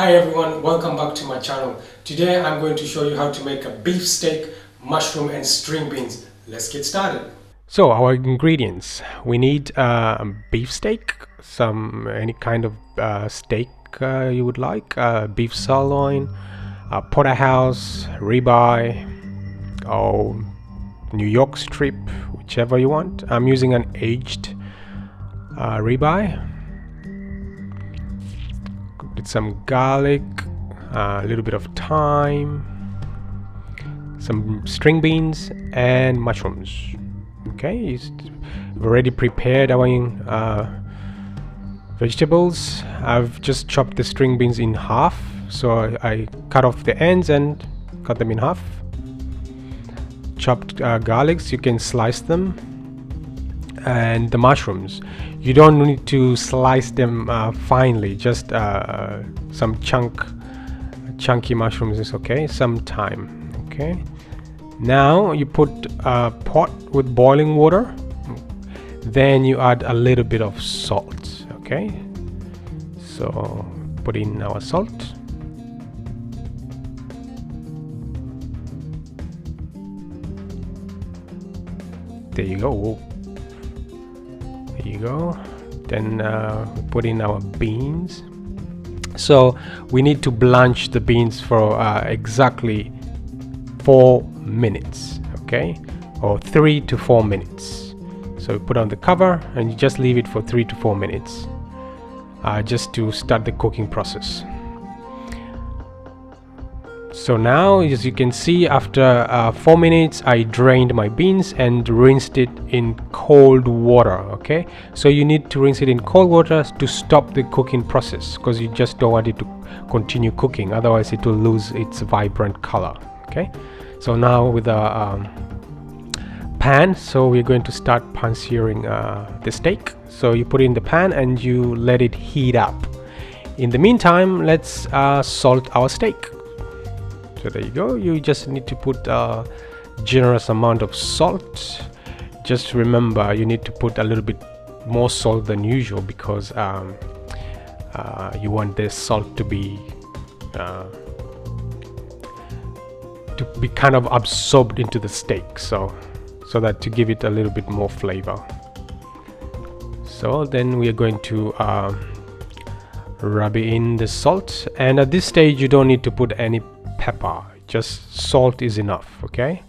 Hi everyone, welcome back to my channel. Today I'm going to show you how to make a beef steak, mushroom and string beans. Let's get started. So our ingredients, we need beef steak, any kind of steak you would like, beef sirloin, porterhouse, ribeye, or New York strip, whichever you want. I'm using an aged ribeye. With some garlic, a little bit of thyme, some string beans and mushrooms. Okay, we've already prepared our vegetables. I've just chopped the string beans in half, so I cut off the ends and cut them in half. Chopped garlics, you can slice them. And the mushrooms, you don't need to slice them finely, just some chunky mushrooms is okay. Some thyme. Okay, now you put a pot with boiling water, then you add a little bit of salt. Okay, so put in our salt. There you go. There you go. Then put in our beans. So we need to blanch the beans for exactly 4 minutes, okay, or 3 to 4 minutes. So put on the cover and you just leave it for 3 to 4 minutes, just to start the cooking process. So now, as you can see, after 4 minutes I drained my beans and rinsed it in cold water. Okay, so you need to rinse it in cold water to stop the cooking process, because you just don't want it to continue cooking, otherwise it will lose its vibrant color. Okay, so now with a pan, so we're going to start pan-searing the steak. So you put it in the pan and you let it heat up. In the meantime, let's salt our steak. So there you go. You just need to put a generous amount of salt. Just remember, you need to put a little bit more salt than usual, because you want the salt to be kind of absorbed into the steak, so that to give it a little bit more flavor. So then we are going to rub in the salt, and at this stage you don't need to put any pepper, just salt is enough. Okay,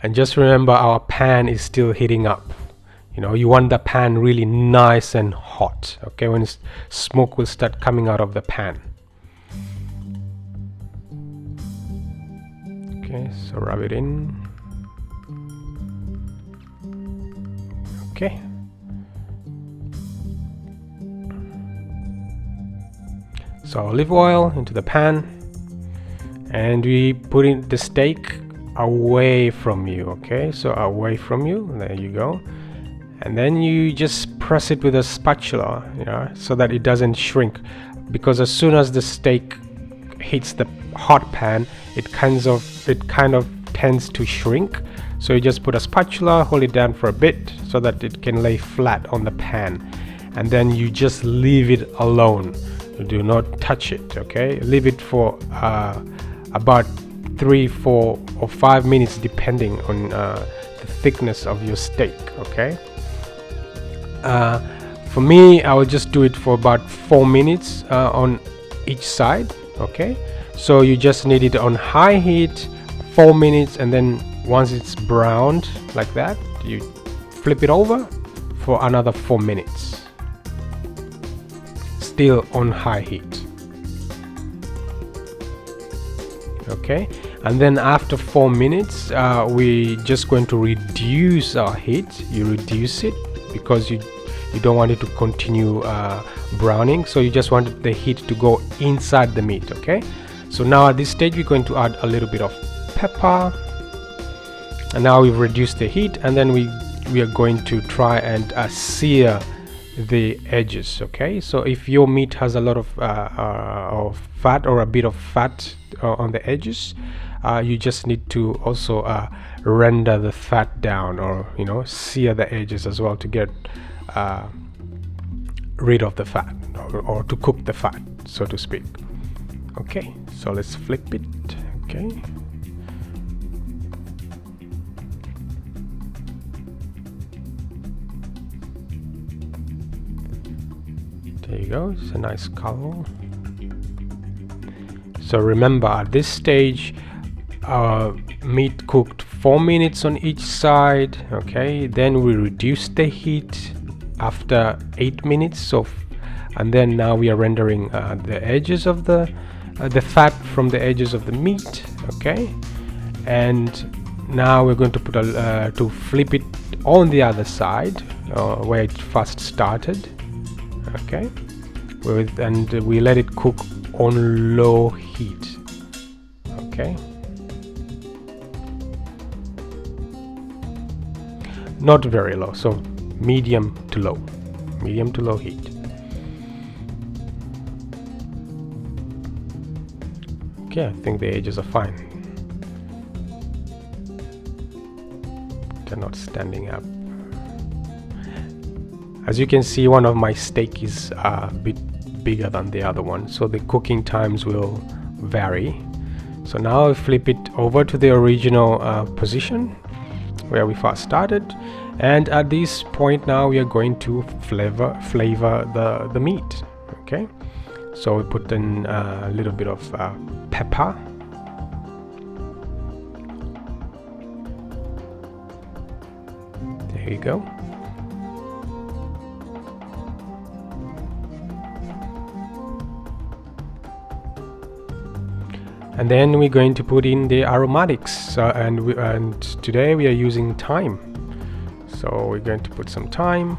and just remember, our pan is still heating up. You want the pan really nice and hot. Okay, when smoke will start coming out of the pan. Okay, so rub it in. Okay, so olive oil into the pan, and we put in the steak away from you. Okay, so away from you, there you go. And then you just press it with a spatula, so that it doesn't shrink, because as soon as the steak hits the hot pan, it kind of tends to shrink. So you just put a spatula, hold it down for a bit so that it can lay flat on the pan, and then you just leave it alone. Do not touch it. Okay, leave it for about 3, 4 or 5 minutes, depending on the thickness of your steak. Okay, for me, I will just do it for about 4 minutes on each side. Okay, so you just need it on high heat 4 minutes, and then once it's browned like that, you flip it over for another 4 minutes, still on high heat. Okay, and then after 4 minutes we just going to reduce our heat. You reduce it because you don't want it to continue browning, so you just want the heat to go inside the meat. Okay, so now at this stage we're going to add a little bit of pepper, and now we've reduced the heat, and then we are going to try and sear the edges. Okay, so if your meat has a lot of fat or a bit of fat on the edges, you just need to also render the fat down, or sear the edges as well to get rid of the fat. or to cook the fat, so to speak. Okay, so let's flip it. Okay, there you go. It's a nice color. So remember, at this stage our meat cooked 4 minutes on each side. Okay, then we reduced the heat after 8 minutes and then now we are rendering the edges of the fat from the edges of the meat. Okay, and now we're going to put to flip it on the other side where it first started. Okay, and we let it cook on low heat. Okay, not very low, so medium to low heat. Okay, I think the edges are fine. They're not standing up. As you can see, one of my steak is a bit bigger than the other one, so the cooking times will vary. So now I flip it over to the original position where we first started, and at this point now we are going to flavor the meat. Okay, so we put in a little bit of pepper, there you go. And then we're going to put in the aromatics, and today we are using thyme. So we're going to put some thyme.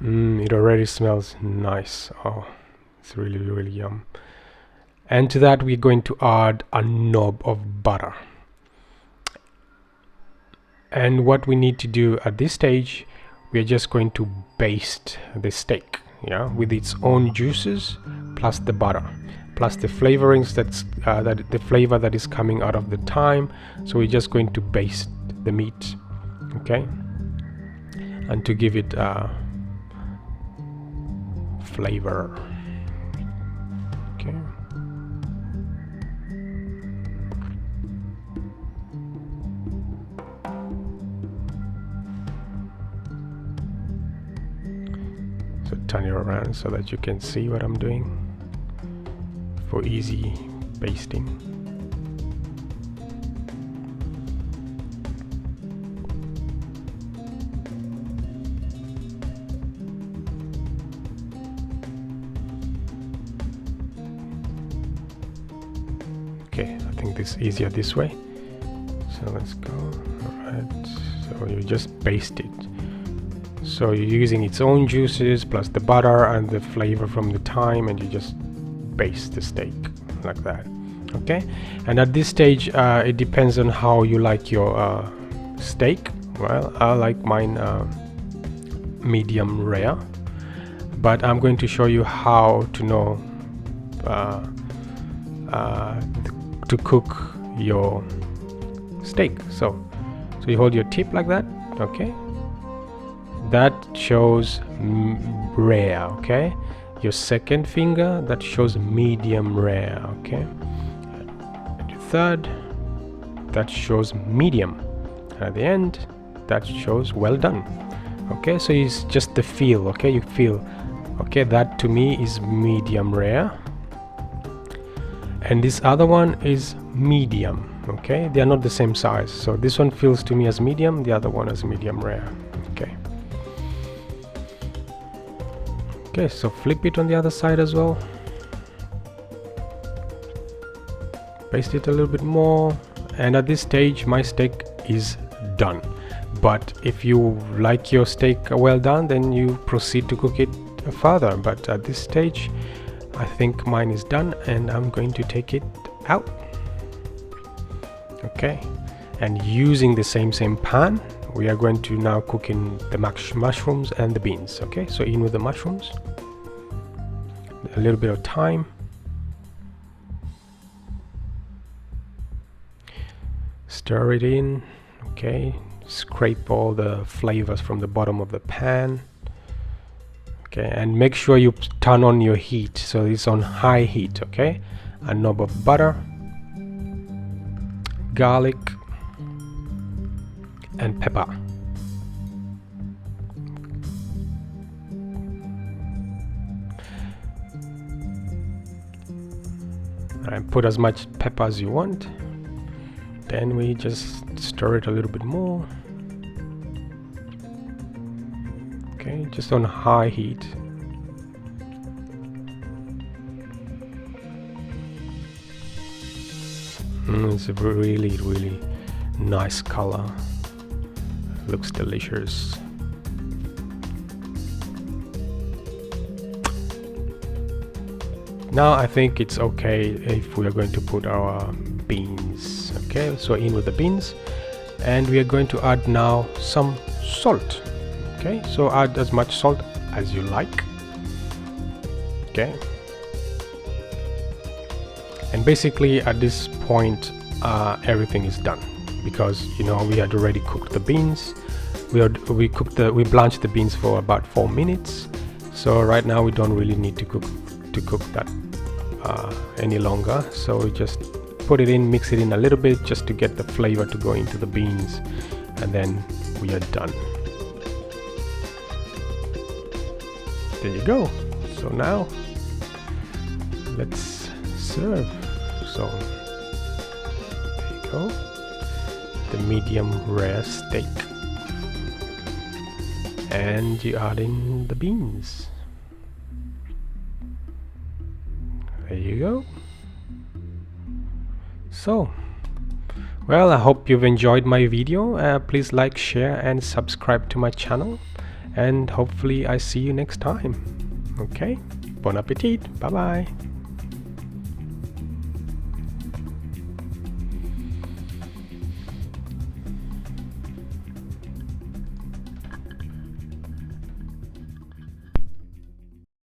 It already smells nice. Oh, it's really, really yum. And to that we're going to add a knob of butter. And what we need to do at this stage, we are just going to baste the steak, yeah, with its own juices plus the butter plus the flavorings the flavor that is coming out of the thyme. So we're just going to baste the meat, okay, and to give it flavor. Okay. So turn it around so that you can see what I'm doing for easy basting. Okay, I think this is easier this way. So let's go. Alright, so you just baste it. So you're using its own juices plus the butter and the flavor from the thyme, and you just baste the steak like that. Okay, and at this stage it depends on how you like your steak. Well, I like mine medium rare, but I'm going to show you how to know to cook your steak. So you hold your tip like that, okay, that shows rare, okay, your second finger, that shows medium rare, okay, and your third, that shows medium, and at the end that shows well done. Okay, so it's just the feel, okay, you feel, okay, that to me is medium rare, and this other one is medium. Okay, they are not the same size, so this one feels to me as medium, the other one as medium rare. Okay, okay, so flip it on the other side as well, baste it a little bit more, and at this stage my steak is done. But if you like your steak well done, then you proceed to cook it further, but at this stage I think mine is done, and I'm going to take it out. Okay, and using the same pan, we are going to now cook in the mushrooms and the beans. Okay, so in with the mushrooms, a little bit of time. Stir it in. Okay, scrape all the flavors from the bottom of the pan. Okay, and make sure you turn on your heat so it's on high heat. Okay, a knob of butter, garlic, and pepper. And put as much pepper as you want. Then we just stir it a little bit more. Okay, just on high heat. It's a really nice color. Looks delicious. Now I think it's okay if we are going to put our beans. Okay, so in with the beans, and we are going to add now some salt. Okay, so add as much salt as you like. Okay, and basically at this point everything is done, because you know we had already cooked the beans. We blanched the beans for about 4 minutes. So right now we don't really need to cook that any longer. So we just put it in, mix it in a little bit just to get the flavor to go into the beans, and then we are done. There you go. So now let's serve. So there you go, the medium rare steak, and you add in the beans. There you go. So, well, I hope you've enjoyed my video. Please like, share, and subscribe to my channel, and hopefully I see you next time. Okay, bon appetit. Bye bye.